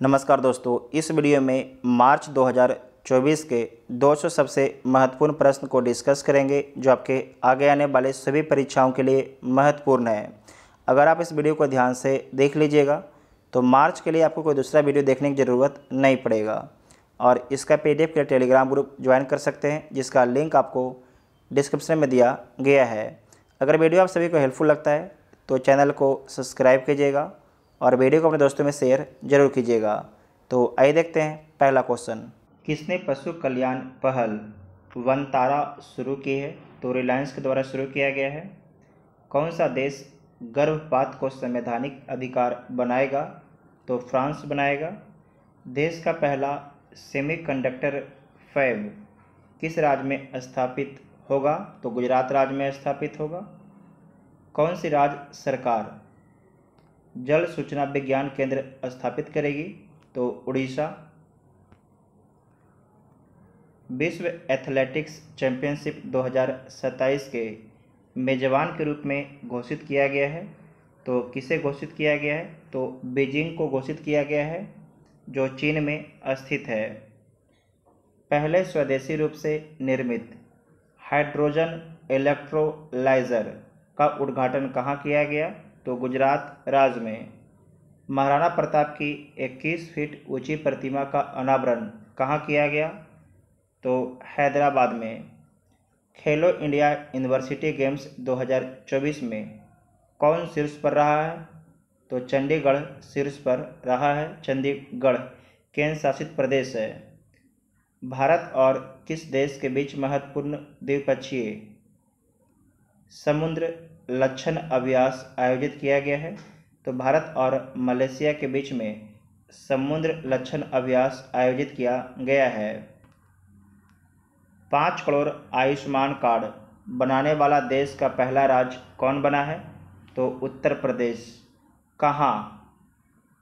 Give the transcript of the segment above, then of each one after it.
नमस्कार दोस्तों, इस वीडियो में मार्च 2024 के 200 सबसे महत्वपूर्ण प्रश्न को डिस्कस करेंगे जो आपके आगे आने वाले सभी परीक्षाओं के लिए महत्वपूर्ण है। अगर आप इस वीडियो को ध्यान से देख लीजिएगा तो मार्च के लिए आपको कोई दूसरा वीडियो देखने की ज़रूरत नहीं पड़ेगा और इसका PDF के टेलीग्राम ग्रुप ज्वाइन कर सकते हैं जिसका लिंक आपको डिस्क्रिप्शन में दिया गया है। अगर वीडियो आप सभी को हेल्पफुल लगता है तो चैनल को सब्सक्राइब कीजिएगा और वीडियो को अपने दोस्तों में शेयर जरूर कीजिएगा। तो आइए देखते हैं पहला क्वेश्चन। किसने पशु कल्याण पहल वनतारा शुरू की है? तो रिलायंस के द्वारा शुरू किया गया है। कौन सा देश गर्भपात को संवैधानिक अधिकार बनाएगा? तो फ्रांस बनाएगा। देश का पहला सेमीकंडक्टर फैब किस राज्य में स्थापित होगा? तो गुजरात राज्य में स्थापित होगा। कौन सी राज्य सरकार जल सूचना विज्ञान केंद्र स्थापित करेगी? तो उड़ीसा। विश्व एथलेटिक्स चैंपियनशिप 2027 के मेजबान के रूप में घोषित किया गया है। तो किसे घोषित किया गया है? तो बीजिंग को घोषित किया गया है जो चीन में स्थित है। पहले स्वदेशी रूप से निर्मित हाइड्रोजन इलेक्ट्रोलाइजर का उद्घाटन कहाँ किया गया? तो गुजरात राज्य में। महाराणा प्रताप की 21 फीट ऊंची प्रतिमा का अनावरण कहाँ किया गया? तो हैदराबाद में। खेलो इंडिया यूनिवर्सिटी गेम्स 2024 में कौन शीर्ष पर रहा है? तो चंडीगढ़ शीर्ष पर रहा है। चंडीगढ़ केंद्र शासित प्रदेश है। भारत और किस देश के बीच महत्वपूर्ण द्विपक्षीय समुद्र लक्षण अभ्यास आयोजित किया गया है? तो भारत और मलेशिया के बीच में समुद्र लक्षण अभ्यास आयोजित किया गया है। 5 करोड़ आयुष्मान कार्ड बनाने वाला देश का पहला राज्य कौन बना है? तो उत्तर प्रदेश। कहाँ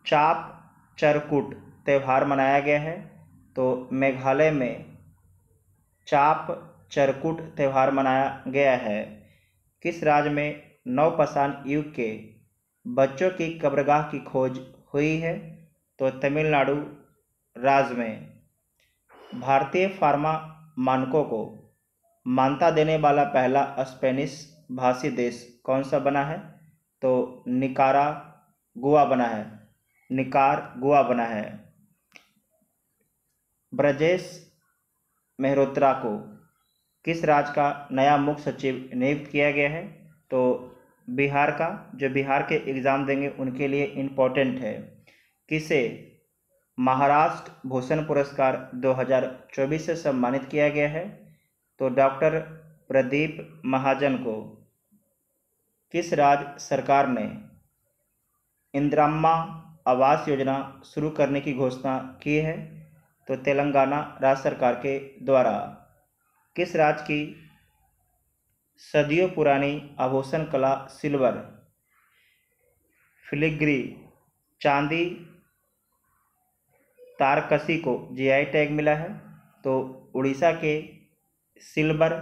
चाप चरकुट त्यौहार मनाया गया है? तो मेघालय में चाप चरकुट त्यौहार मनाया गया है। किस राज्य में नवपाषाण युग के बच्चों की कब्रगाह की खोज हुई है? तो तमिलनाडु राज्य में। भारतीय फार्मा मानकों को मान्यता देने वाला पहला स्पेनिश भाषी देश कौन सा बना है? तो निकारागुआ बना है। ब्रजेश मेहरोत्रा को किस राज्य का नया मुख्य सचिव नियुक्त किया गया है? तो बिहार का। जो बिहार के एग्ज़ाम देंगे उनके लिए इम्पोर्टेंट है। किसे महाराष्ट्र भूषण पुरस्कार 2024 से सम्मानित किया गया है? तो डॉक्टर प्रदीप महाजन को। किस राज्य सरकार ने इंदिराम्मा आवास योजना शुरू करने की घोषणा की है? तो तेलंगाना राज्य सरकार के द्वारा। किस राज्य की सदियों पुरानी आभूषण कला सिल्वर फिलिग्री चांदी तारकसी को GI टैग मिला है? तो उड़ीसा के सिल्वर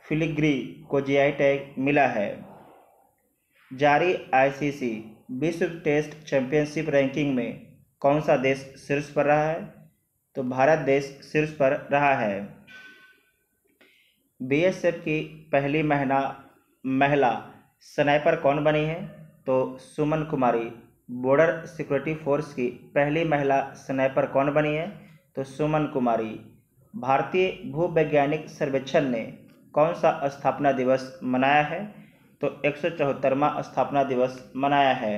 फिलिग्री को GI टैग मिला है। जारी ICC विश्व टेस्ट चैंपियनशिप रैंकिंग में कौन सा देश शीर्ष पर रहा है? तो भारत देश शीर्ष पर रहा है। BSF की पहली महिला स्नाइपर कौन बनी है? तो सुमन कुमारी। बॉर्डर सिक्योरिटी फोर्स की पहली महिला स्नाइपर कौन बनी है? तो सुमन कुमारी। भारतीय भूवैज्ञानिक सर्वेक्षण ने कौन सा स्थापना दिवस मनाया है? तो 174वां स्थापना दिवस मनाया है।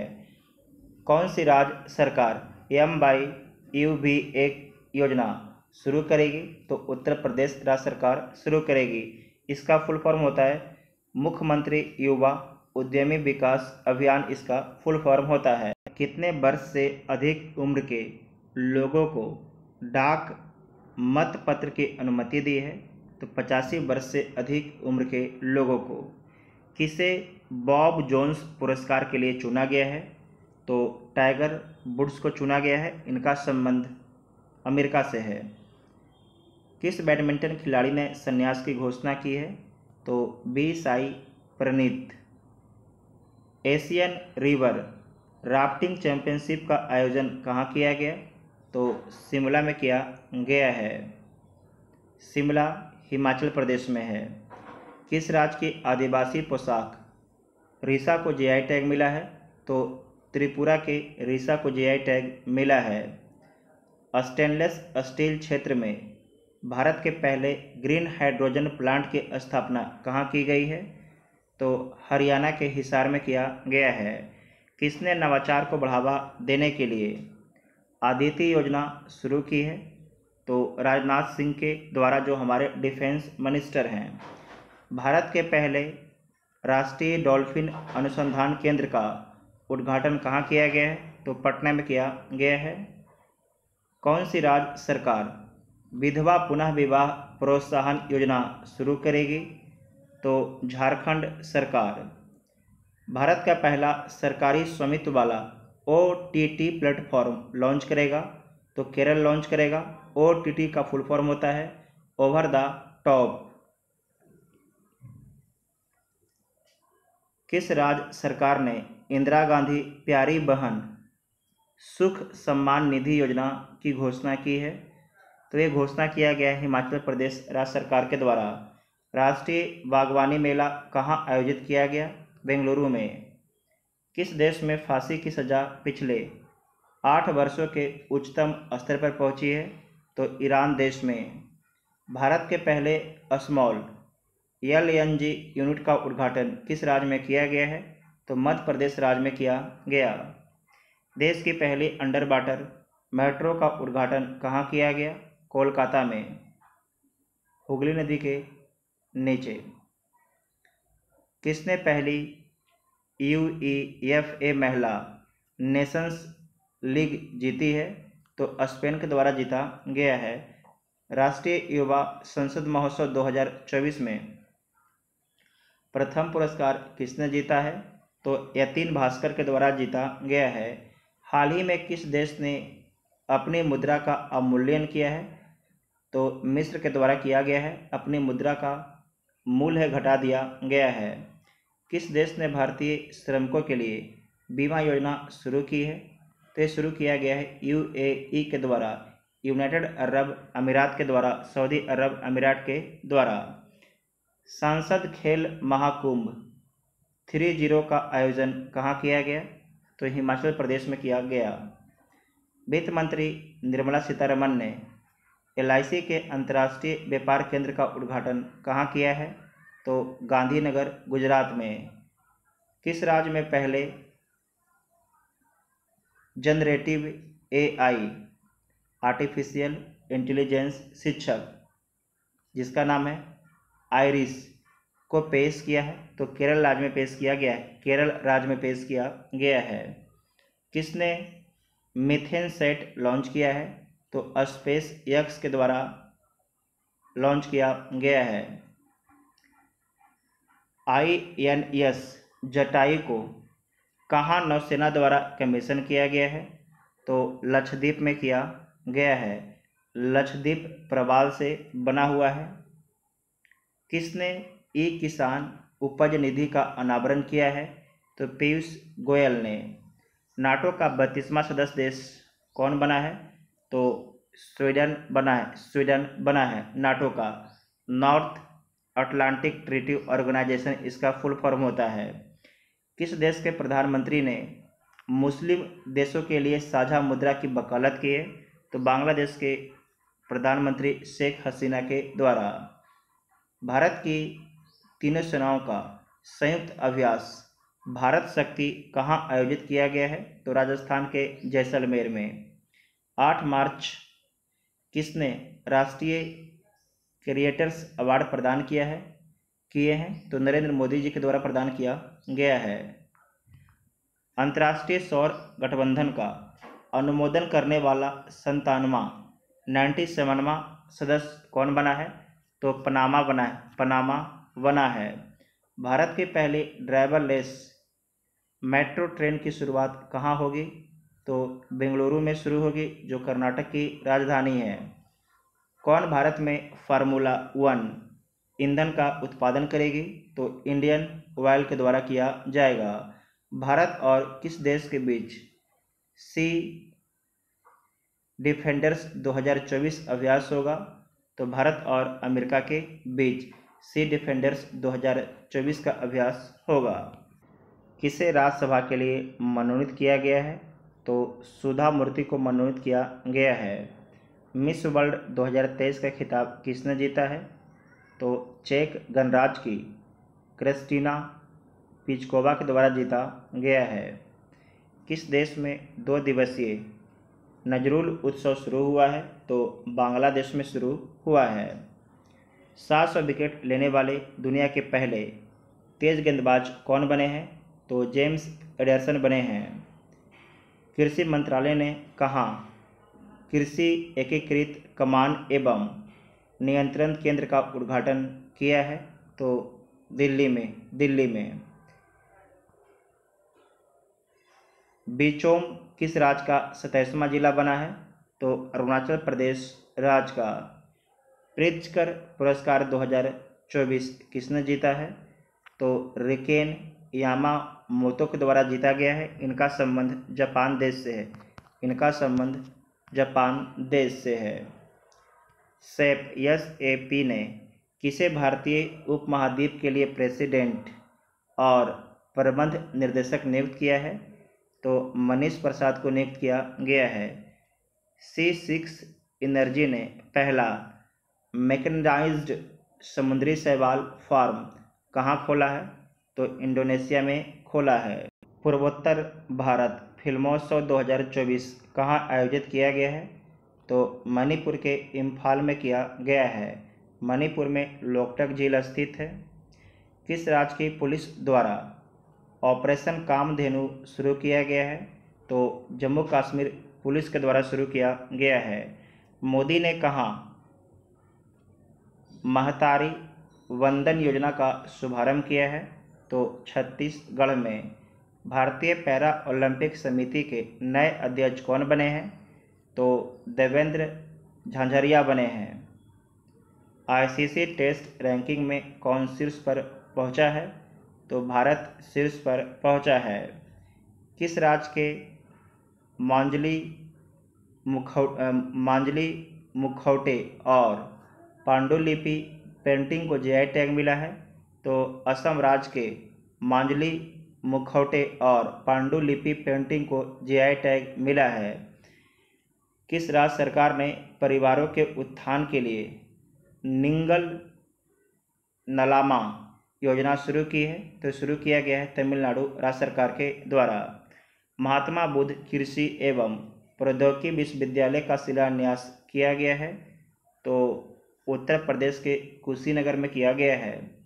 कौन सी राज्य सरकार MYUV1 योजना शुरू करेगी? तो उत्तर प्रदेश राज्य सरकार शुरू करेगी। इसका फुल फॉर्म होता है मुख्यमंत्री युवा उद्यमी विकास अभियान। इसका फुल फॉर्म होता है। कितने वर्ष से अधिक उम्र के लोगों को डाक मतपत्र की अनुमति दी है? तो 85 वर्ष से अधिक उम्र के लोगों को। किसे बॉब जोन्स पुरस्कार के लिए चुना गया है? तो टाइगर वुड्स को चुना गया है। इनका संबंध अमेरिका से है। किस बैडमिंटन खिलाड़ी ने संन्यास की घोषणा की है? तो B Sai Praneeth. Asian river rafting championship का आयोजन कहाँ किया गया? तो शिमला में किया गया है। शिमला हिमाचल प्रदेश में है। किस राज्य की आदिवासी पोशाक रीसा को जीआई टैग मिला है? तो त्रिपुरा के रीसा को जीआई टैग मिला है। स्टेनलेस स्टील क्षेत्र में भारत के पहले ग्रीन हाइड्रोजन प्लांट की स्थापना कहाँ की गई है? तो हरियाणा के हिसार में किया गया है। किसने नवाचार को बढ़ावा देने के लिए आदित्य योजना शुरू की है? तो राजनाथ सिंह के द्वारा, जो हमारे डिफेंस मिनिस्टर हैं। भारत के पहले राष्ट्रीय डॉल्फिन अनुसंधान केंद्र का उद्घाटन कहाँ किया गया है? तो पटना में किया गया है। कौन सी राज्य सरकार विधवा पुनः विवाह प्रोत्साहन योजना शुरू करेगी? तो झारखंड सरकार। भारत का पहला सरकारी स्वामित्व वाला OTT प्लेटफॉर्म लॉन्च करेगा? तो केरल लॉन्च करेगा। OTT का फुल फॉर्म होता है ओवर द टॉप। किस राज्य सरकार ने इंदिरा गांधी प्यारी बहन सुख सम्मान निधि योजना की घोषणा की है? तो ये घोषणा किया गया है हिमाचल प्रदेश राज्य सरकार के द्वारा। राष्ट्रीय बागवानी मेला कहाँ आयोजित किया गया? बेंगलुरु में। किस देश में फांसी की सज़ा पिछले 8 वर्षों के उच्चतम स्तर पर पहुंची है? तो ईरान देश में। भारत के पहले स्मॉल LNG यूनिट का उद्घाटन किस राज्य में किया गया है? तो मध्य प्रदेश राज्य में किया गया। देश की पहली अंडर वाटर मेट्रो का उद्घाटन कहाँ किया गया? कोलकाता में, हुगली नदी के नीचे। किसने पहली UEFA महिला नेशंस लीग जीती है? तो स्पेन के द्वारा जीता गया है। राष्ट्रीय युवा संसद महोत्सव 2024 में प्रथम पुरस्कार किसने जीता है? तो यतीन भास्कर के द्वारा जीता गया है। हाल ही में किस देश ने अपनी मुद्रा का अवमूल्यन किया है? तो मिस्र के द्वारा किया गया है। अपनी मुद्रा का मूल्य घटा दिया गया है। किस देश ने भारतीय श्रमिकों के लिए बीमा योजना शुरू की है? तो ये शुरू किया गया है UAE के द्वारा, यूनाइटेड अरब अमीरात के द्वारा, सऊदी अरब अमीरात के द्वारा। सांसद खेल महाकुंभ 30 का आयोजन कहाँ किया गया? तो हिमाचल प्रदेश में किया गया। वित्त मंत्री निर्मला सीतारमण ने LIC के अंतर्राष्ट्रीय व्यापार केंद्र का उद्घाटन कहाँ किया है? तो गांधीनगर गुजरात में। किस राज्य में पहले जनरेटिव AI आर्टिफिशियल इंटेलिजेंस शिक्षक, जिसका नाम है आइरिस, को पेश किया है? तो केरल राज्य में पेश किया गया है। केरल राज्य में पेश किया गया है। किसने मीथेन सेट लॉन्च किया है? तो SpaceX के द्वारा लॉन्च किया गया है। INS जटायु को कहाँ नौसेना द्वारा कमीशन किया गया है? तो लक्षद्वीप में किया गया है। लक्षद्वीप प्रवाल से बना हुआ है। किसने किसान उपज निधि का अनावरण किया है? तो पीयूष गोयल ने। नाटो का 32वां सदस्य देश कौन बना है? तो स्वीडन बना है। स्वीडन बना है नाटो का। नॉर्थ अटलांटिक ट्रीटी ऑर्गेनाइजेशन इसका फुल फॉर्म होता है। किस देश के प्रधानमंत्री ने मुस्लिम देशों के लिए साझा मुद्रा की वकालत की है? तो बांग्लादेश के प्रधानमंत्री शेख हसीना के द्वारा। भारत की तीनों सेनाओं का संयुक्त अभ्यास भारत शक्ति कहाँ आयोजित किया गया है? तो राजस्थान के जैसलमेर में। 8 मार्च किसने राष्ट्रीय क्रिएटर्स अवार्ड प्रदान किए हैं? तो नरेंद्र मोदी जी के द्वारा प्रदान किया गया है। अंतर्राष्ट्रीय सौर गठबंधन का अनुमोदन करने वाला 97वां सदस्य कौन बना है? तो पनामा बना है। भारत की पहली ड्राइवरलेस मेट्रो ट्रेन की शुरुआत कहाँ होगी? तो बेंगलुरु में शुरू होगी, जो कर्नाटक की राजधानी है। कौन भारत में फार्मूला 1 ईंधन का उत्पादन करेगी? तो इंडियन ऑयल के द्वारा किया जाएगा। भारत और किस देश के बीच डिफेंडर्स 2024 अभ्यास होगा, तो भारत और अमेरिका के बीच सी डिफेंडर्स 2024 का अभ्यास होगा। किसे राज्यसभा के लिए मनोनीत किया गया है, तो सुधा मूर्ति को मनोनीत किया गया है। मिस वर्ल्ड 2023 का खिताब किसने जीता है, तो चेक गणराज्य की क्रिस्टीना पिचकोवा के द्वारा जीता गया है। किस देश में 2 दिवसीय नजरुल उत्सव शुरू हुआ है, तो बांग्लादेश में शुरू हुआ है। 700 विकेट लेने वाले दुनिया के पहले तेज गेंदबाज कौन बने हैं, तो जेम्स एडरसन बने हैं। कृषि मंत्रालय ने कहाँ कृषि एकीकृत कमान एवं नियंत्रण केंद्र का उद्घाटन किया है, तो दिल्ली में। बिचौम किस राज्य का 27वां जिला बना है, तो अरुणाचल प्रदेश राज्य का। प्रित्जकर पुरस्कार 2024 किसने जीता है, तो रिकेन यामामोतो के द्वारा जीता गया है। इनका संबंध जापान देश से है। SAP ने किसे भारतीय उपमहाद्वीप के लिए प्रेसिडेंट और प्रबंध निर्देशक नियुक्त किया है, तो मनीष प्रसाद को नियुक्त किया गया है। C6 एनर्जी ने पहला मैकेनाइज्ड समुद्री शैवाल फार्म कहाँ खोला है, तो इंडोनेशिया में खोला है। पूर्वोत्तर भारत फिल्मोत्सव 2024 कहाँ आयोजित किया गया है, तो मणिपुर के इम्फाल में किया गया है। मणिपुर में लोकटक झील स्थित है। किस राज्य की पुलिस द्वारा ऑपरेशन कामधेनु शुरू किया गया है, तो जम्मू कश्मीर पुलिस के द्वारा शुरू किया गया है। मोदी ने कहाँ महतारी वंदन योजना का शुभारंभ किया है, तो छत्तीसगढ़ में। भारतीय पैरा ओलंपिक समिति के नए अध्यक्ष कौन बने हैं, तो देवेंद्र झांझरिया बने हैं। ICC टेस्ट रैंकिंग में कौन शीर्ष पर पहुंचा है, तो भारत शीर्ष पर पहुंचा है। किस राज्य के मांजली मुखौटे और पांडुलिपि पेंटिंग को GI टैग मिला है, तो असम राज्य के मांजली मुखौटे और पांडुलिपि पेंटिंग को GI टैग मिला है। किस राज्य सरकार ने परिवारों के उत्थान के लिए निंगल नलामा योजना शुरू की है, तो शुरू किया गया है तमिलनाडु राज्य सरकार के द्वारा। महात्मा बुद्ध कृषि एवं प्रौद्योगिकी विश्वविद्यालय का शिलान्यास किया गया है, तो उत्तर प्रदेश के कुशीनगर में किया गया है।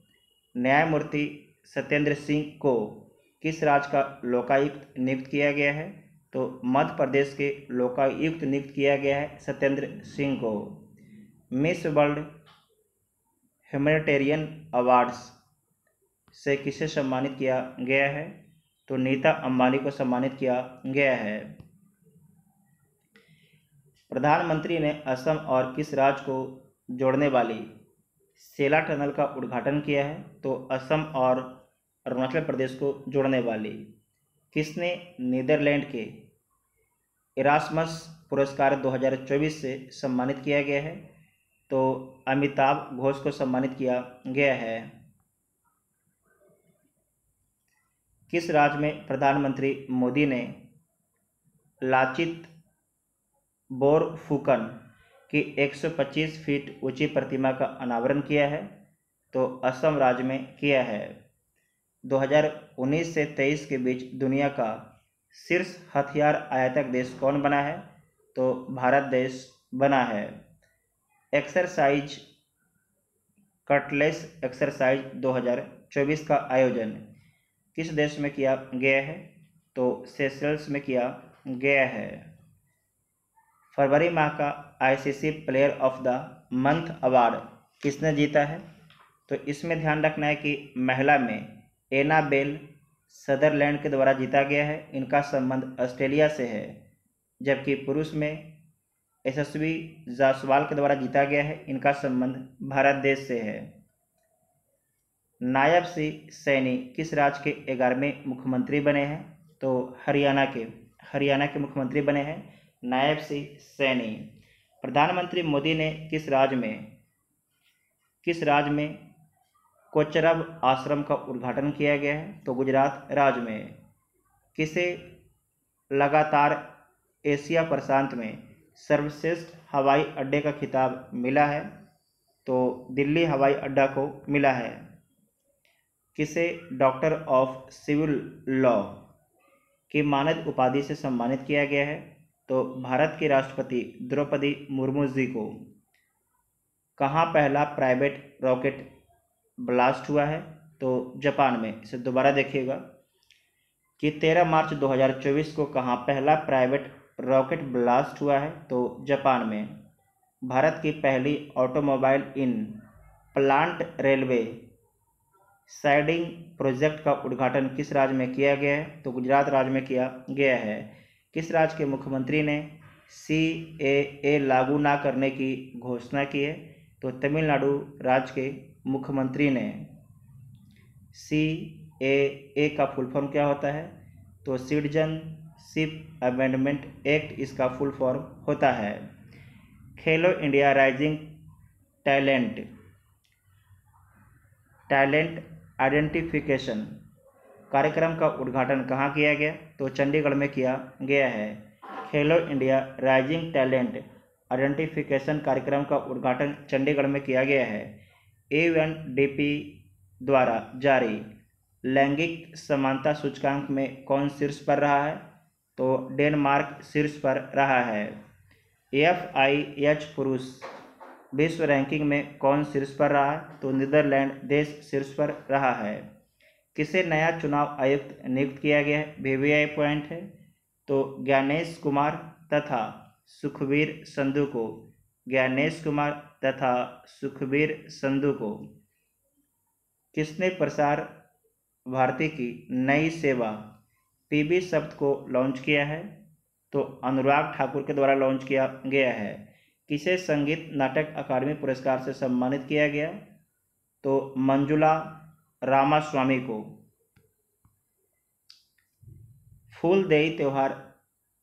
न्यायमूर्ति सत्येंद्र सिंह को किस राज्य का लोकायुक्त नियुक्त किया गया है, तो मध्य प्रदेश के लोकायुक्त नियुक्त किया गया है सत्येंद्र सिंह को। मिस वर्ल्ड ह्यूमैनिटेरियन अवार्ड्स से किसे सम्मानित किया गया है, तो नीता अंबानी को सम्मानित किया गया है। प्रधानमंत्री ने असम और किस राज्य को जोड़ने वाली सेला टनल का उद्घाटन किया है, तो असम और अरुणाचल प्रदेश को जोड़ने वाली। किसने नीदरलैंड के इरास्मस पुरस्कार 2024 से सम्मानित किया गया है, तो अमिताभ घोष को सम्मानित किया गया है। किस राज्य में प्रधानमंत्री मोदी ने लाचित बोरफुकन की 125 फीट ऊंची प्रतिमा का अनावरण किया है, तो असम राज्य में किया है। 2019 से 23 के बीच दुनिया का शीर्ष हथियार आयातक देश कौन बना है, तो भारत देश बना है। एक्सरसाइज कटलेस एक्सरसाइज 2024 का आयोजन किस देश में किया गया है, तो सेशल्स में किया गया है। फरवरी माह का ICC player of the month award किसने जीता है, तो इसमें ध्यान रखना है कि महिला में एनाबेल सदरलैंड के द्वारा जीता गया है। इनका संबंध ऑस्ट्रेलिया से है। जबकि पुरुष में यशस्वी जायसवाल के द्वारा जीता गया है। इनका संबंध भारत देश से है। नायब सिंह सैनी किस राज्य के 11वें मुख्यमंत्री बने हैं, तो हरियाणा के मुख्यमंत्री बने हैं नायब सिंह सैनी। प्रधानमंत्री मोदी ने किस राज्य में कोचरब आश्रम का उद्घाटन किया गया है? तो गुजरात राज्य में। किसे लगातार एशिया प्रशांत में सर्वश्रेष्ठ हवाई अड्डे का खिताब मिला है? तो दिल्ली हवाई अड्डा को मिला है। किसे डॉक्टर ऑफ सिविल लॉ की मानद उपाधि से सम्मानित किया गया है? तो भारत की राष्ट्रपति द्रौपदी मुर्मू जी को। कहाँ पहला प्राइवेट रॉकेट ब्लास्ट हुआ है? तो जापान में। इसे दोबारा देखिएगा कि 13 मार्च 2024 को कहाँ पहला प्राइवेट रॉकेट ब्लास्ट हुआ है? तो जापान में। भारत की पहली automobile in plant railway siding project का उद्घाटन किस राज्य में किया गया है? तो गुजरात राज्य में किया गया है। किस राज्य के मुख्यमंत्री ने CAA लागू ना करने की घोषणा की है? तो तमिलनाडु राज्य के मुख्यमंत्री ने। CAA का फुल फॉर्म क्या होता है? तो सिटीजनशिप अमेंडमेंट एक्ट इसका फुल फॉर्म होता है। खेलो इंडिया राइजिंग टैलेंट आइडेंटिफिकेशन कार्यक्रम का उद्घाटन कहाँ किया गया? तो चंडीगढ़ में किया गया है। खेलो इंडिया राइजिंग टैलेंट आइडेंटिफिकेशन कार्यक्रम का उद्घाटन चंडीगढ़ में किया गया है। UNDP द्वारा जारी लैंगिक समानता सूचकांक में कौन शीर्ष पर रहा है? तो डेनमार्क शीर्ष पर रहा है। FIH पुरुष विश्व रैंकिंग में कौन शीर्ष पर रहा है? तो नीदरलैंड देश शीर्ष पर रहा है। किसे नया चुनाव आयुक्त नियुक्त किया गया है? VVI पॉइंट है। तो ज्ञानेश कुमार तथा सुखबीर संधू को। ज्ञानेश कुमार तथा सुखबीर संधू को। किसने प्रसार भारती की नई सेवा PB शब्द को लॉन्च किया है? तो अनुराग ठाकुर के द्वारा लॉन्च किया गया है। किसे संगीत नाटक अकादमी पुरस्कार से सम्मानित किया गया? तो मंजुला रामास्वामी को। फूलदेई त्यौहार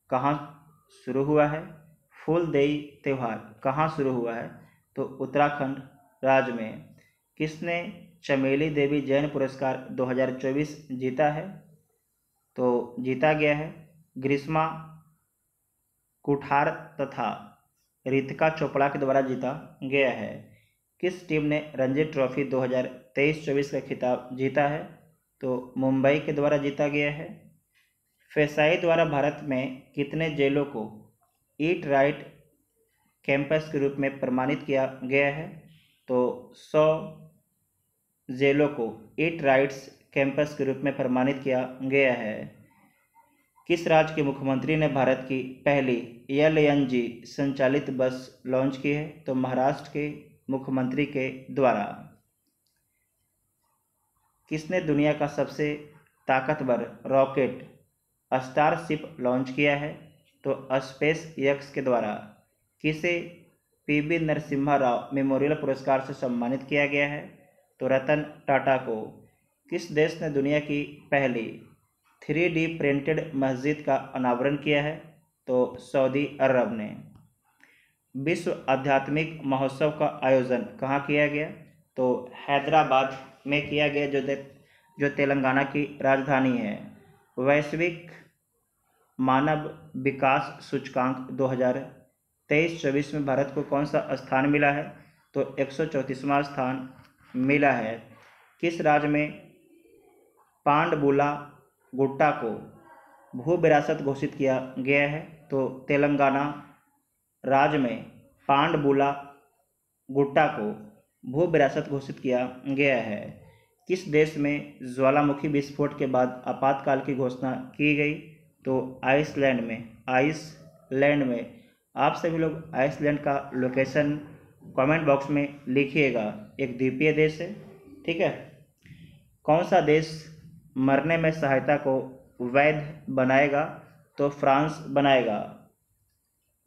कहाँ शुरू हुआ है? फूलदेई त्यौहार कहाँ शुरू हुआ है? तो उत्तराखंड राज्य में। किसने चमेली देवी जैन पुरस्कार 2024 जीता है? तो जीता गया है ग्रीष्मा कुठार तथा रितिका चोपड़ा के द्वारा जीता गया है। किस टीम ने रणजी ट्रॉफी 2023-24 का खिताब जीता है? तो मुंबई के द्वारा जीता गया है। FESAI द्वारा भारत में कितने जेलों को ईट राइट कैंपस के रूप में प्रमाणित किया गया है? तो 100 जेलों को ईट राइट्स कैंपस के रूप में प्रमाणित किया गया है। किस राज्य के मुख्यमंत्री ने भारत की पहली LNG संचालित बस लॉन्च की है? तो महाराष्ट्र के मुख्यमंत्री के द्वारा। किसने दुनिया का सबसे ताकतवर रॉकेट स्टारशिप लॉन्च किया है? तो SpaceX के द्वारा। किसे PV नरसिम्हा राव मेमोरियल पुरस्कार से सम्मानित किया गया है? तो रतन टाटा को। किस देश ने दुनिया की पहली 3D प्रिंटेड मस्जिद का अनावरण किया है? तो सऊदी अरब ने। विश्व आध्यात्मिक महोत्सव का आयोजन कहाँ किया गया? तो हैदराबाद में किया गया, जो तेलंगाना की राजधानी है। वैश्विक मानव विकास सूचकांक 2023-24 में भारत को कौन सा स्थान मिला है? तो 134वां स्थान मिला है। किस राज्य में पांडबुला गुट्टा को भू विरासत घोषित किया गया है? तो तेलंगाना राज्य में पांडबुला गुट्टा को भू विरासत घोषित किया गया है। किस देश में ज्वालामुखी विस्फोट के बाद आपातकाल की घोषणा की गई? तो आइसलैंड में। आप सभी लोग आइसलैंड का लोकेशन कमेंट बॉक्स में लिखिएगा। एक द्वीपीय देश है, ठीक है। कौन सा देश मरने में सहायता को वैध बनाएगा? तो फ्रांस बनाएगा।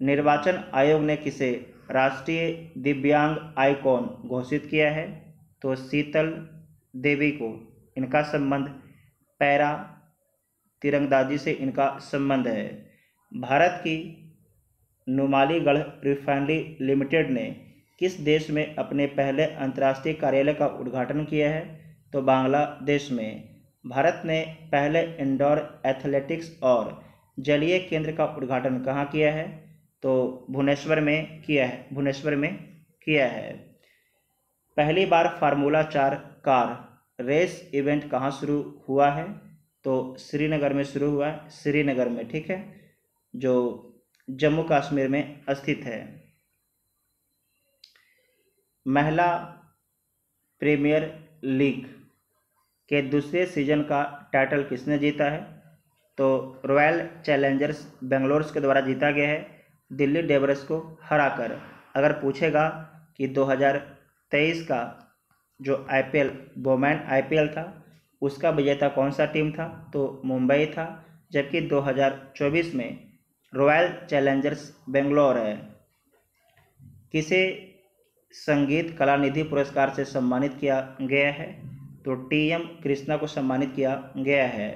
निर्वाचन आयोग ने किसे राष्ट्रीय दिव्यांग आइकॉन घोषित किया है? तो शीतल देवी को। इनका संबंध पैरा तीरंदाजी से इनका संबंध है। भारत की नुमालीगढ़ रिफाइनरी लिमिटेड ने किस देश में अपने पहले अंतर्राष्ट्रीय कार्यालय का उद्घाटन किया है? तो बांग्लादेश में। भारत ने पहले इंडोर एथलेटिक्स और जलीय केंद्र का उद्घाटन कहाँ किया है? तो भुवनेश्वर में किया है। पहली बार फार्मूला 4 कार रेस इवेंट कहाँ शुरू हुआ है? तो श्रीनगर में शुरू हुआ है, श्रीनगर में, ठीक है, जो जम्मू कश्मीर में स्थित है। महिला प्रीमियर लीग के दूसरे सीजन का टाइटल किसने जीता है? तो रॉयल चैलेंजर्स बेंगलोर के द्वारा जीता गया है, दिल्ली डेयरडेविल्स को हराकर। अगर पूछेगा कि 2023 का जो वुमेन आईपीएल था उसका विजेता कौन सा टीम था? तो मुंबई था, जबकि 2024 में रॉयल चैलेंजर्स बेंगलोर है। किसे संगीत कलानिधि पुरस्कार से सम्मानित किया गया है? तो टीएम कृष्णा को सम्मानित किया गया है।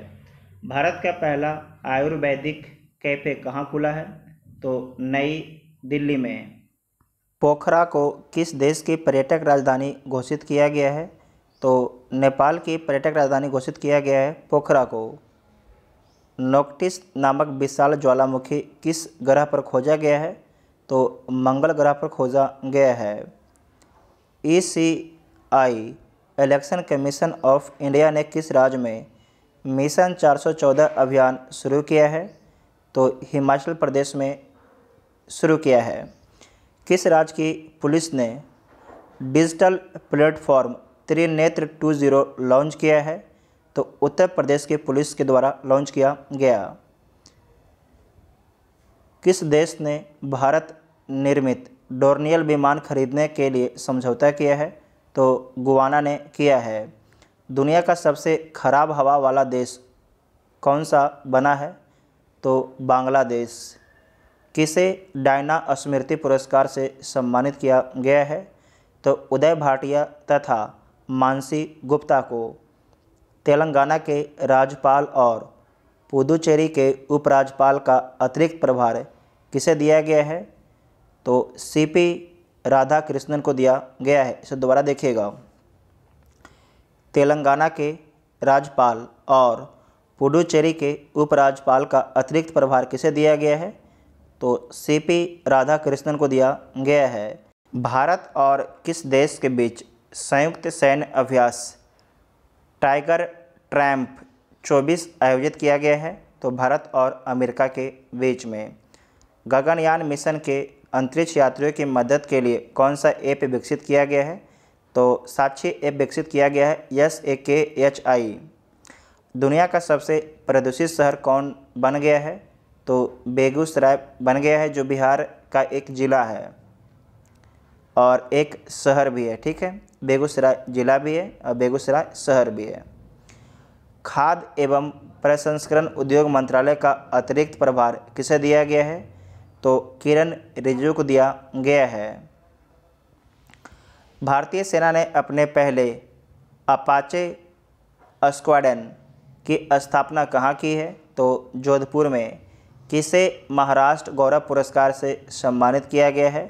भारत का पहला आयुर्वेदिक कैफे कहाँ खुला है? तो नई दिल्ली में। पोखरा को किस देश की पर्यटक राजधानी घोषित किया गया है? तो नेपाल की पर्यटक राजधानी घोषित किया गया है पोखरा को। नोक्टिस नामक विशाल ज्वालामुखी किस ग्रह पर खोजा गया है? तो मंगल ग्रह पर खोजा गया है। ECI election commission of India ने किस राज्य में मिशन 414 अभियान शुरू किया है? तो हिमाचल प्रदेश में शुरू किया है। किस राज्य की पुलिस ने डिजिटल प्लेटफॉर्म त्रिनेत्र 20 लॉन्च किया है? तो उत्तर प्रदेश के पुलिस के द्वारा लॉन्च किया गया। किस देश ने भारत निर्मित डोर्नियल विमान खरीदने के लिए समझौता किया है? तो गुयाना ने किया है। दुनिया का सबसे खराब हवा वाला देश कौन सा बना है? तो बांग्लादेश। किसे डायना स्मृति पुरस्कार से सम्मानित किया गया है? तो उदय भाटिया तथा मानसी गुप्ता को। तेलंगाना के राज्यपाल और पुदुचेरी के उपराज्यपाल का अतिरिक्त प्रभार किसे दिया गया है? तो सीपी राधाकृष्णन को दिया गया है। इसे दोबारा देखिएगा। तेलंगाना के राज्यपाल और पुडुचेरी के उपराज्यपाल का अतिरिक्त प्रभार किसे दिया गया है? तो सीपी राधाकृष्णन को दिया गया है। भारत और किस देश के बीच संयुक्त सैन्य अभ्यास टाइगर ट्रैम्प 24 आयोजित किया गया है? तो भारत और अमेरिका के बीच में। गगनयान मिशन के अंतरिक्ष यात्रियों की मदद के लिए कौन सा ऐप विकसित किया गया है? तो साक्षी ऐप विकसित किया गया है, SAKHI। दुनिया का सबसे प्रदूषित शहर कौन बन गया है? तो बेगूसराय बन गया है, जो बिहार का एक ज़िला है और एक शहर भी है, ठीक है। बेगूसराय ज़िला भी है और बेगूसराय शहर भी है। खाद्य एवं प्रसंस्करण उद्योग मंत्रालय का अतिरिक्त प्रभार किसे दिया गया है? तो किरण रिजिजू को दिया गया है। भारतीय सेना ने अपने पहले अपाचे स्क्वाड्रन की स्थापना कहाँ की है? तो जोधपुर में। किसे महाराष्ट्र गौरव पुरस्कार से सम्मानित किया गया है?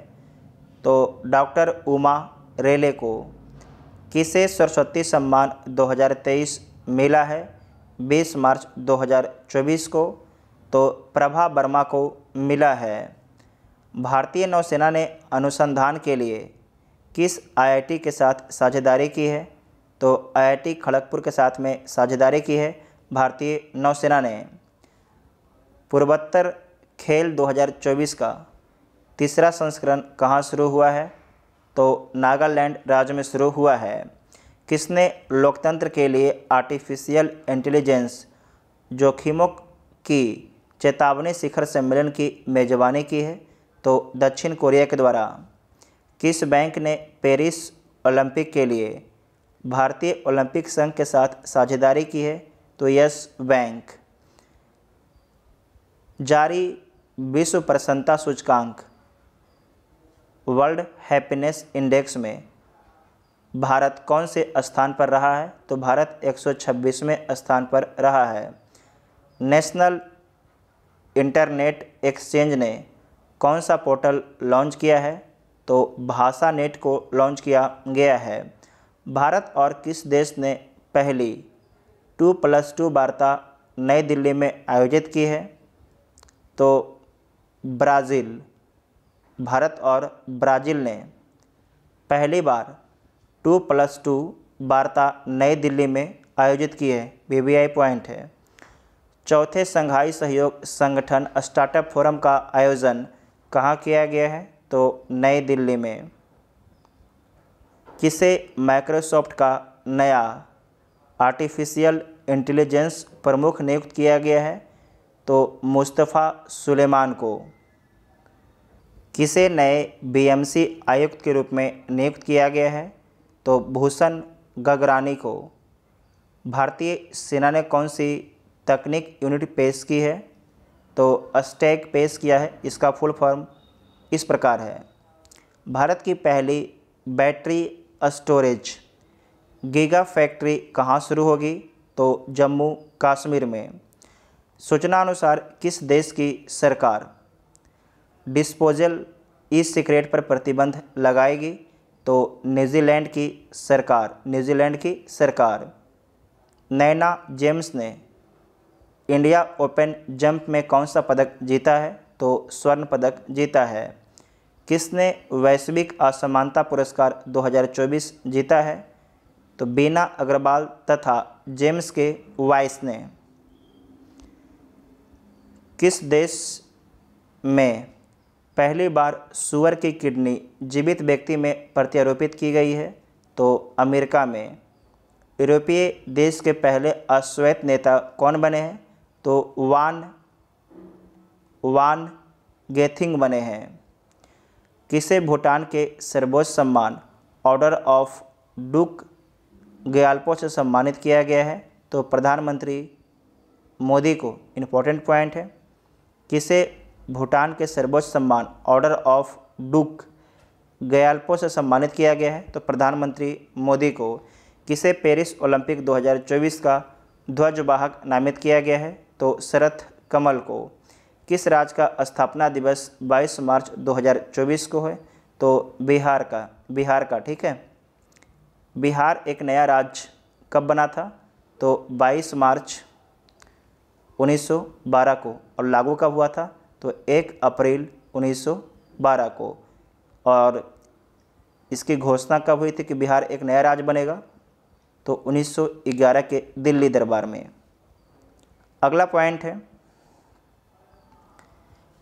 तो डॉक्टर उमा रेले को। किसे सरस्वती सम्मान 2023 मिला है? 20 मार्च 2024 को। तो प्रभा वर्मा को मिला है। भारतीय नौसेना ने अनुसंधान के लिए किस IIT के साथ साझेदारी की है? तो IIT खड़गपुर के साथ में साझेदारी की है भारतीय नौसेना ने। पूर्वोत्तर खेल 2024 का तीसरा संस्करण कहाँ शुरू हुआ है? तो नागालैंड राज्य में शुरू हुआ है। किसने लोकतंत्र के लिए आर्टिफिशियल इंटेलिजेंस जोखिमों की चेतावनी शिखर सम्मेलन की मेजबानी की है? तो दक्षिण कोरिया के द्वारा। किस बैंक ने पेरिस ओलंपिक के लिए भारतीय ओलंपिक संघ के साथ साझेदारी की है? तो यस बैंक। जारी विश्व प्रसन्नता सूचकांक वर्ल्ड हैप्पीनेस इंडेक्स में भारत कौन से स्थान पर रहा है? तो भारत 126वें स्थान पर रहा है। नेशनल इंटरनेट एक्सचेंज ने कौन सा पोर्टल लॉन्च किया है? तो भाषा नेट को लॉन्च किया गया है। भारत और किस देश ने पहली 2+2 वार्ता नई दिल्ली में आयोजित की है? तो ब्राज़ील। भारत और ब्राज़ील ने पहली बार 2+2 वार्ता नई दिल्ली में आयोजित की है। BBI पॉइंट है। चौथे संघाई सहयोग संगठन स्टार्टअप फोरम का आयोजन कहाँ किया गया है? तो नई दिल्ली में। किसे माइक्रोसॉफ्ट का नया आर्टिफिशियल इंटेलिजेंस प्रमुख नियुक्त किया गया है? तो मुस्तफ़ा सुलेमान को। किसे नए BMC आयुक्त के रूप में नियुक्त किया गया है? तो भूषण गगरानी को। भारतीय सेना ने कौन सी तकनीक यूनिट पेश की है? तो स्टैक पेश किया है। इसका फुल फॉर्म इस प्रकार है। भारत की पहली बैटरी स्टोरेज गीगा फैक्ट्री कहाँ शुरू होगी? तो जम्मू कश्मीर में। सूचना अनुसार किस देश की सरकार डिस्पोजल ई सिगरेट पर प्रतिबंध लगाएगी? तो न्यूजीलैंड की सरकार। नैना जेम्स ने इंडिया ओपन जंप में कौन सा पदक जीता है? तो स्वर्ण पदक जीता है। किसने वैश्विक असमानता पुरस्कार 2024 जीता है? तो बीना अग्रवाल तथा जेम्स के वाइस ने। किस देश में पहली बार सूअर की किडनी जीवित व्यक्ति में प्रत्यारोपित की गई है? तो अमेरिका में। यूरोपीय देश के पहले अश्वेत नेता कौन बने हैं? तो वान गेथिंग बने हैं। किसे भूटान के सर्वोच्च सम्मान ऑर्डर ऑफ डुक ग्याल्पो से सम्मानित किया गया है? तो प्रधानमंत्री मोदी को। इम्पोर्टेंट पॉइंट है। किसे भूटान के सर्वोच्च सम्मान ऑर्डर ऑफ डुक ग्याल्पो से सम्मानित किया गया है? तो प्रधानमंत्री मोदी को। किसे पेरिस ओलंपिक 2024 का ध्वजवाहक नामित किया गया है? तो शरथ कमल को। किस राज्य का स्थापना दिवस 22 मार्च 2024 को है? तो बिहार का। ठीक है। बिहार एक नया राज्य कब बना था? तो 22 मार्च 1912 को। और लागू कब हुआ था? तो 1 अप्रैल 1912 को। और इसकी घोषणा कब हुई थी कि बिहार एक नया राज्य बनेगा? तो 1911 के दिल्ली दरबार में। अगला पॉइंट है,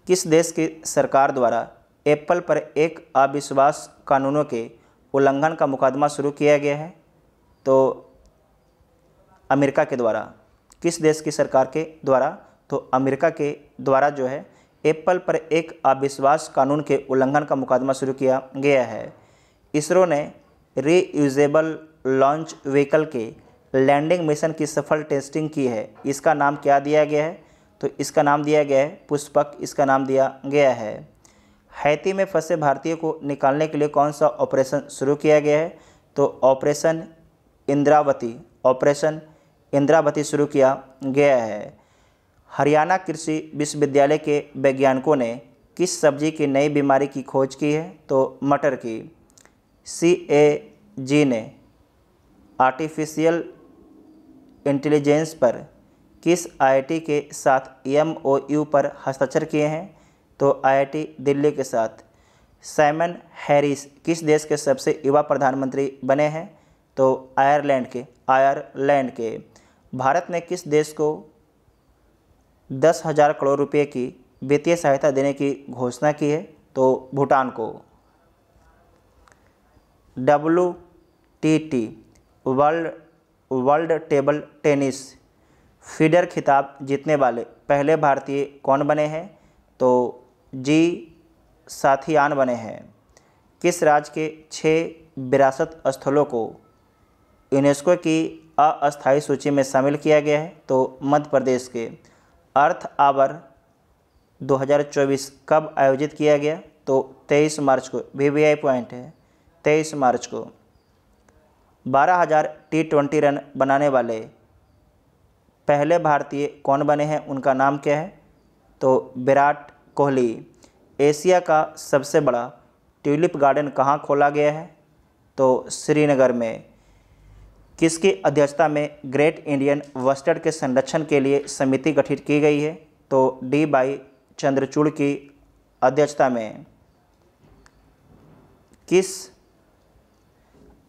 किस देश की सरकार द्वारा एप्पल पर एक अविश्वास कानूनों के उल्लंघन का मुकदमा शुरू किया गया है? तो अमेरिका के द्वारा। किस देश की सरकार के द्वारा? तो अमेरिका के द्वारा जो है एप्पल पर एक अविश्वास कानून के उल्लंघन का मुकदमा शुरू किया गया है। इसरो ने रीयूजेबल लॉन्च व्हीकल के लैंडिंग मिशन की सफल टेस्टिंग की है। इसका नाम क्या दिया गया है? तो इसका नाम दिया गया है पुष्पक। इसका नाम दिया गया है। हैती में फंसे भारतीयों को निकालने के लिए कौन सा ऑपरेशन शुरू किया गया है? तो ऑपरेशन इंद्रावती शुरू किया गया है। हरियाणा कृषि विश्वविद्यालय के वैज्ञानिकों ने किस सब्जी की नई बीमारी की खोज की है? तो मटर की। CAG ने आर्टिफिशियल इंटेलिजेंस पर किस IIT के साथ MOU पर हस्ताक्षर किए हैं? तो IIT दिल्ली के साथ। साइमन हैरिस किस देश के सबसे युवा प्रधानमंत्री बने हैं? तो आयरलैंड के। भारत ने किस देश को 10,000 करोड़ रुपए की वित्तीय सहायता देने की घोषणा की है? तो भूटान को। WTT world table tennis feeder खिताब जीतने वाले पहले भारतीय कौन बने हैं? तो जी साथियान बने हैं। किस राज्य के 6 विरासत स्थलों को यूनेस्को की अस्थायी सूची में शामिल किया गया है? तो मध्य प्रदेश के। अर्थ आवर 2024 कब आयोजित किया गया? तो 23 मार्च को। BBI पॉइंट है। 23 मार्च को। 12,000 T20 रन बनाने वाले पहले भारतीय कौन बने हैं? उनका नाम क्या है? तो विराट कोहली। एशिया का सबसे बड़ा ट्यूलिप गार्डन कहाँ खोला गया है? तो श्रीनगर में। किसकी अध्यक्षता में ग्रेट इंडियन वस्टर्ड के संरक्षण के लिए समिति गठित की गई है? तो डी वाई चंद्रचूड़ की अध्यक्षता में। किस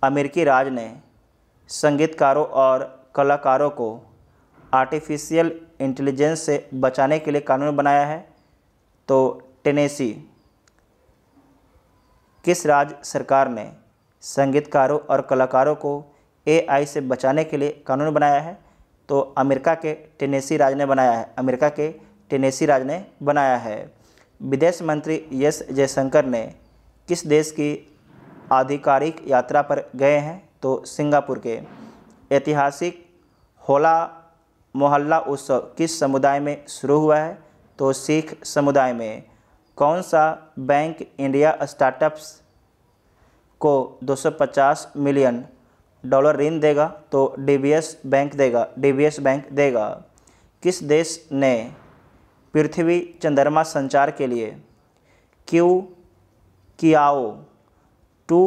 अमेरिकी राज्य ने संगीतकारों और कलाकारों को आर्टिफिशियल इंटेलिजेंस से बचाने के लिए कानून बनाया है? तो टेनेसी। किस राज्य सरकार ने संगीतकारों और कलाकारों को एआई से बचाने के लिए कानून बनाया है? तो अमेरिका के टेनेसी राज्य ने बनाया है। अमेरिका के टेनेसी राज्य ने बनाया है। विदेश मंत्री एस जयशंकर ने किस देश की आधिकारिक यात्रा पर गए हैं? तो सिंगापुर के। ऐतिहासिक होला मोहल्ला उत्सव किस समुदाय में शुरू हुआ है? तो सिख समुदाय में। कौन सा बैंक इंडिया स्टार्टअप्स को $250 मिलियन ऋण देगा? तो डीबीएस बैंक देगा। किस देश ने पृथ्वी चंद्रमा संचार के लिए कियाओ 2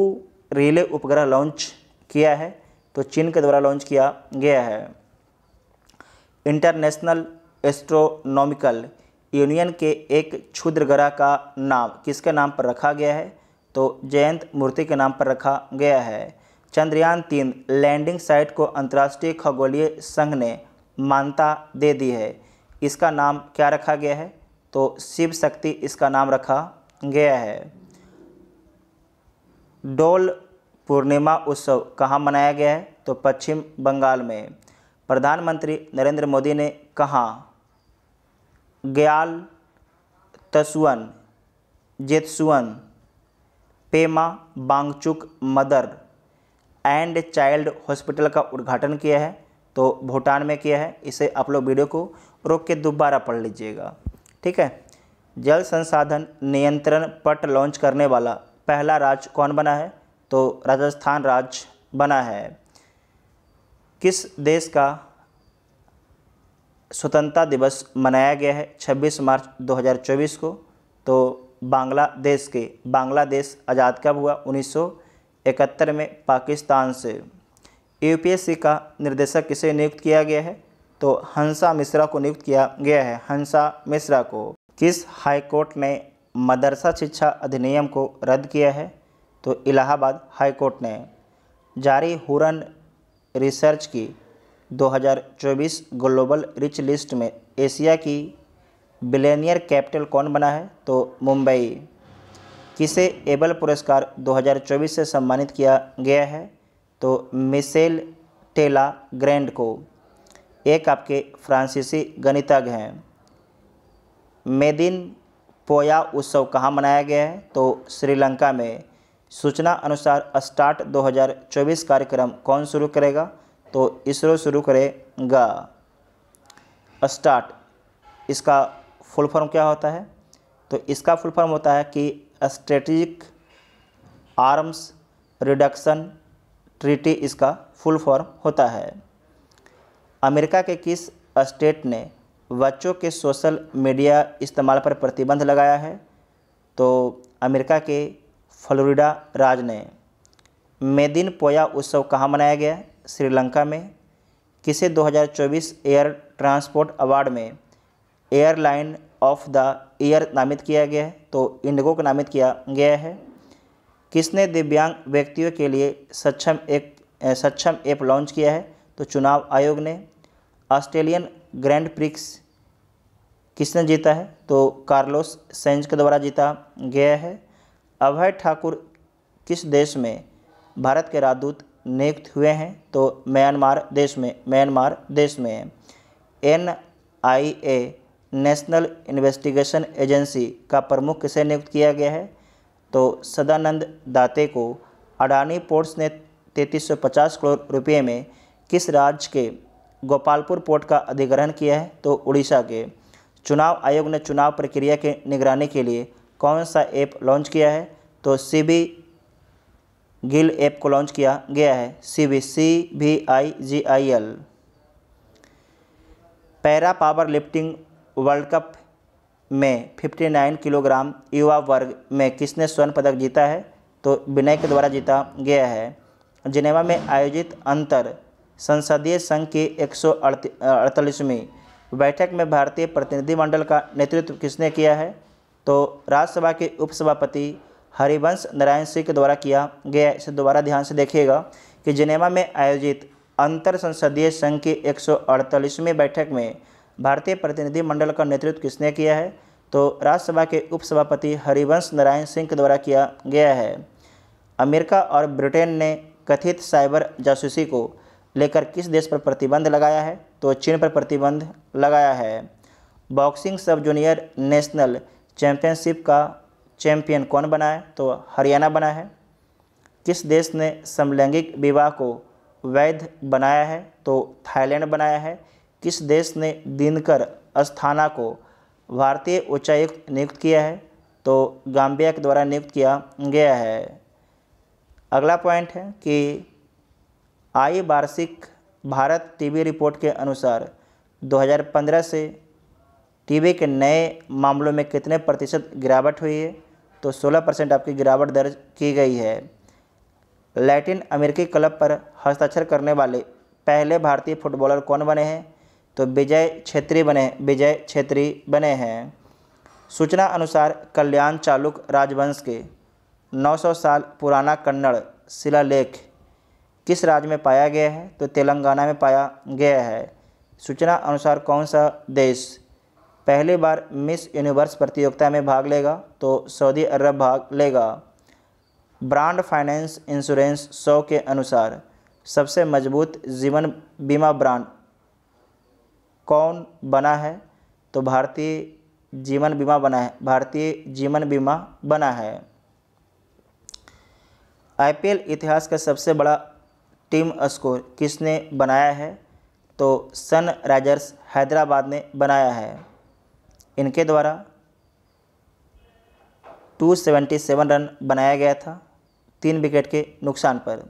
रिले उपग्रह लॉन्च किया है? तो चीन के द्वारा लॉन्च किया गया है। इंटरनेशनल एस्ट्रोनॉमिकल यूनियन के एक क्षुद्र ग्रह का नाम किसके नाम पर रखा गया है? तो जयंत मूर्ति के नाम पर रखा गया है। चंद्रयान 3 लैंडिंग साइट को अंतर्राष्ट्रीय खगोलीय संघ ने मान्यता दे दी है। इसका नाम क्या रखा गया है? तो शिव शक्ति इसका नाम रखा गया है। डोल पूर्णिमा उत्सव कहाँ मनाया गया है? तो पश्चिम बंगाल में। प्रधानमंत्री नरेंद्र मोदी ने कहा Gyaltsuen Jetsun Pema Wangchuck mother and child hospital का उद्घाटन किया है? तो भूटान में किया है। इसे आप लोग वीडियो को रोक के दोबारा पढ़ लीजिएगा, ठीक है। जल संसाधन नियंत्रण पट लॉन्च करने वाला पहला राज्य कौन बना है? तो राजस्थान राज्य बना है। किस देश का स्वतंत्रता दिवस मनाया गया है 26 मार्च 2024 को? तो बांग्लादेश के। बांग्लादेश आज़ाद कब हुआ? 1971 में पाकिस्तान से। यूपीएससी का निर्देशक किसे नियुक्त किया गया है? तो हंसा मिश्रा को नियुक्त किया गया है, हंसा मिश्रा को। किस हाईकोर्ट ने मदरसा शिक्षा अधिनियम को रद्द किया है? तो इलाहाबाद हाईकोर्ट ने। जारी हुरन रिसर्च की 2024 ग्लोबल रिच लिस्ट में एशिया की बिलियनियर कैपिटल कौन बना है? तो मुंबई। किसे एबल पुरस्कार 2024 से सम्मानित किया गया है? तो मिशेल टेला ग्रैंड को। एक आपके फ्रांसीसी गणितज्ञ हैं। मेदिन पोया उत्सव कहाँ मनाया गया है? तो श्रीलंका में। सूचना अनुसार स्टार्ट 2024 कार्यक्रम कौन शुरू करेगा? तो इसरो शुरू करेगा। स्टार्ट इसका फुल फॉर्म क्या होता है? तो इसका फुल फॉर्म होता है कि स्ट्रेटेजिक आर्म्स रिडक्शन ट्रीटी, इसका फुल फॉर्म होता है। अमेरिका के किस स्टेट ने बच्चों के सोशल मीडिया इस्तेमाल पर प्रतिबंध लगाया है? तो अमेरिका के फ्लोरिडा राज्य ने। मेदिन पोया उत्सव कहाँ मनाया गया? श्रीलंका में। किसे 2024 एयर ट्रांसपोर्ट अवार्ड में एयरलाइन ऑफ द ईयर नामित किया गया है? तो इंडिगो को नामित किया गया है। किसने दिव्यांग व्यक्तियों के लिए सक्षम ऐप लॉन्च किया है? तो चुनाव आयोग ने। ऑस्ट्रेलियन ग्रैंड प्रिक्स किसने जीता है? तो कार्लोस सेंज के द्वारा जीता गया है। अभय ठाकुर किस देश में भारत के राजदूत नियुक्त हुए हैं? तो म्यांमार देश में। NIA नेशनल इन्वेस्टिगेशन एजेंसी का प्रमुख किसे नियुक्त किया गया है? तो सदानंद दाते को। अडानी पोर्ट्स ने 3350 करोड़ रुपये में किस राज्य के गोपालपुर पोर्ट का अधिग्रहण किया है? तो उड़ीसा के। चुनाव आयोग ने चुनाव प्रक्रिया की निगरानी के लिए कौन सा ऐप लॉन्च किया है? तो CB गिल ऐप को लॉन्च किया गया है। CBIGIL। Para power lifting world cup में 59 किलोग्राम युवा वर्ग में किसने स्वर्ण पदक जीता है? तो विनय के द्वारा जीता गया है। जिनेवा में आयोजित अंतर संसदीय संघ की 148वीं बैठक में भारतीय प्रतिनिधिमंडल का नेतृत्व किसने किया है? तो राज्यसभा के उपसभापति हरिवंश नारायण सिंह के द्वारा किया गया। इसे दोबारा ध्यान से देखिएगा कि जिनेवा में आयोजित अंतर संसदीय संघ की 148वीं बैठक में भारतीय प्रतिनिधिमंडल का नेतृत्व किसने किया है? तो राज्यसभा के उपसभापति हरिवंश नारायण सिंह के द्वारा किया गया है। अमेरिका और ब्रिटेन ने कथित साइबर जासूसी को लेकर किस देश पर प्रतिबंध लगाया है? तो चीन पर प्रतिबंध लगाया है। बॉक्सिंग सब जूनियर नेशनल चैंपियनशिप का चैंपियन कौन बना है? तो हरियाणा बना है। किस देश ने समलैंगिक विवाह को वैध बनाया है? तो थाईलैंड बनाया है। किस देश ने दिनकर अस्थाना को भारतीय उच्चायुक्त नियुक्त किया है? तो गाम्बिया के द्वारा नियुक्त किया गया है। अगला पॉइंट है कि आई वार्षिक भारत टीबी रिपोर्ट के अनुसार 2015 से टीबी के नए मामलों में कितने प्रतिशत गिरावट हुई है? तो 16% आपकी गिरावट दर्ज की गई है। लैटिन अमेरिकी क्लब पर हस्ताक्षर करने वाले पहले भारतीय फुटबॉलर कौन बने हैं? तो विजय छेत्री बने हैं। सूचना अनुसार कल्याण चालुक राजवंश के 900 साल पुराना कन्नड़ शिलालेख किस राज्य में पाया गया है? तो तेलंगाना में पाया गया है। सूचना अनुसार कौन सा देश पहली बार मिस यूनिवर्स प्रतियोगिता में भाग लेगा? तो सऊदी अरब भाग लेगा। ब्रांड फाइनेंस इंश्योरेंस 100 के अनुसार सबसे मजबूत जीवन बीमा ब्रांड कौन बना है? तो भारतीय जीवन बीमा बना है। आईपीएल इतिहास का सबसे बड़ा टीम स्कोर किसने बनाया है? तो सनराइजर्स हैदराबाद ने बनाया है। इनके द्वारा 277 रन बनाया गया था 3 विकेट के नुकसान पर।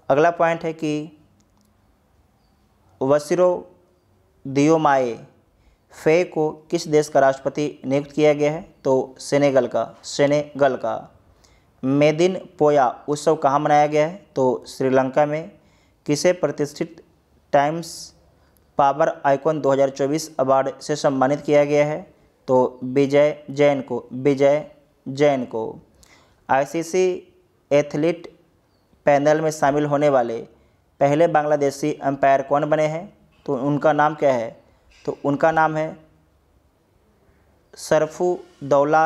अगला पॉइंट है कि वसीरो दियोमाए फे को किस देश का राष्ट्रपति नियुक्त किया गया है? तो सेनेगल का। मेदिन पोया उत्सव कहाँ मनाया गया है? तो श्रीलंका में। किसे प्रतिष्ठित टाइम्स पावर आइकॉन 2024 अवार्ड से सम्मानित किया गया है? तो विजय जैन को। आईसीसी एथलीट पैनल में शामिल होने वाले पहले बांग्लादेशी अंपायर कौन बने हैं? तो उनका नाम क्या है? तो उनका नाम है सरफुदौला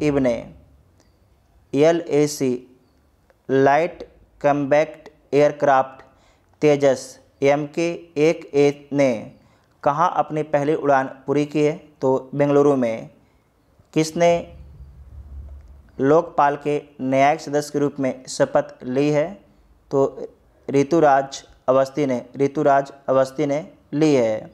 इब्ने। LAC लाइट कम्बैट एयरक्राफ्ट तेजस MK-1A ने कहाँ अपनी पहली उड़ान पूरी की है? तो बेंगलुरु में। किसने लोकपाल के न्यायिक सदस्य के रूप में शपथ ली है? तो ऋतुराज अवस्थी ने ली है।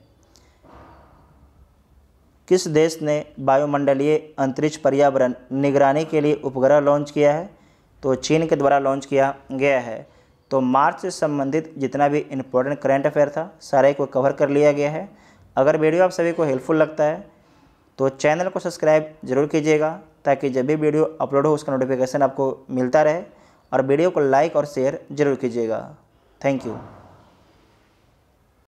किस देश ने वायुमंडलीय अंतरिक्ष पर्यावरण निगरानी के लिए उपग्रह लॉन्च किया है? तो चीन के द्वारा लॉन्च किया गया है। तो मार्च से संबंधित जितना भी इम्पोर्टेंट करंट अफेयर था सारे को कवर कर लिया गया है। अगर वीडियो आप सभी को हेल्पफुल लगता है तो चैनल को सब्सक्राइब जरूर कीजिएगा ताकि जब भी वीडियो अपलोड हो उसका नोटिफिकेशन आपको मिलता रहे, और वीडियो को लाइक और शेयर जरूर कीजिएगा। Thank you.